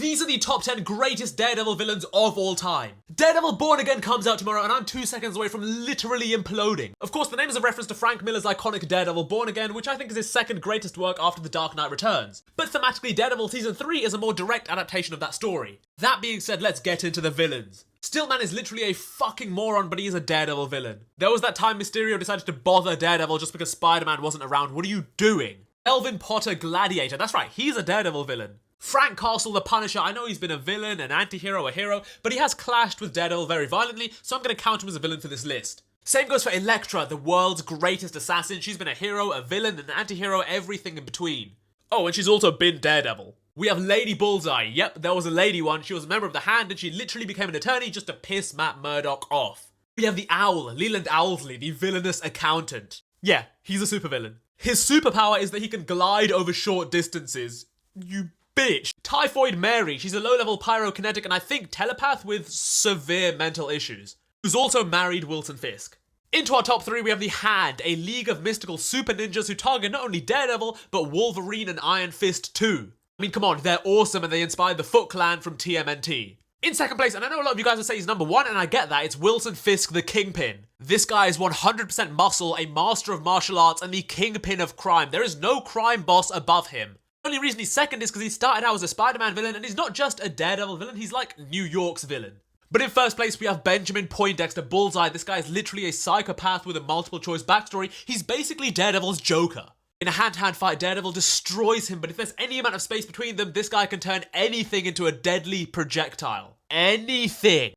These are the top 10 greatest Daredevil villains of all time. Daredevil Born Again comes out tomorrow and I'm 2 seconds away from literally imploding. Of course, the name is a reference to Frank Miller's iconic Daredevil Born Again, which I think is his second greatest work after The Dark Knight Returns. But thematically, Daredevil Season 3 is a more direct adaptation of that story. That being said, let's get into the villains. Stillman is literally a fucking moron, but he is a Daredevil villain. There was that time Mysterio decided to bother Daredevil just because Spider-Man wasn't around. What are you doing? Elvin Potter Gladiator, that's right, he's a Daredevil villain. Frank Castle the Punisher, I know he's been a villain, an anti-hero, a hero, but he has clashed with Daredevil very violently, so I'm going to count him as a villain for this list. Same goes for Elektra, the world's greatest assassin. She's been a hero, a villain, an anti-hero, everything in between. Oh, and she's also been Daredevil. We have Lady Bullseye. Yep, there was a lady one. She was a member of the Hand and she literally became an attorney just to piss Matt Murdock off. We have the Owl, Leland Owlsley, the villainous accountant. Yeah, he's a supervillain. His superpower is that he can glide over short distances. You bitch. Typhoid Mary, she's a low-level pyrokinetic and I think telepath with severe mental issues, who's also married Wilson Fisk. Into our top 3 we have the Hand, a league of mystical super ninjas who target not only Daredevil, but Wolverine and Iron Fist too. I mean, come on, they're awesome and they inspired the Foot Clan from TMNT. In second place, and I know a lot of you guys will say he's number 1, and I get that, it's Wilson Fisk the Kingpin. This guy is 100% muscle, a master of martial arts, and the kingpin of crime. There is no crime boss above him. The only reason he's second is because he started out as a Spider-Man villain, and he's not just a Daredevil villain, he's like New York's villain. But in first place, we have Benjamin Poindexter Bullseye. This guy is literally a psychopath with a multiple choice backstory. He's basically Daredevil's Joker. In a hand-to-hand fight, Daredevil destroys him, but if there's any amount of space between them, this guy can turn anything into a deadly projectile. Anything.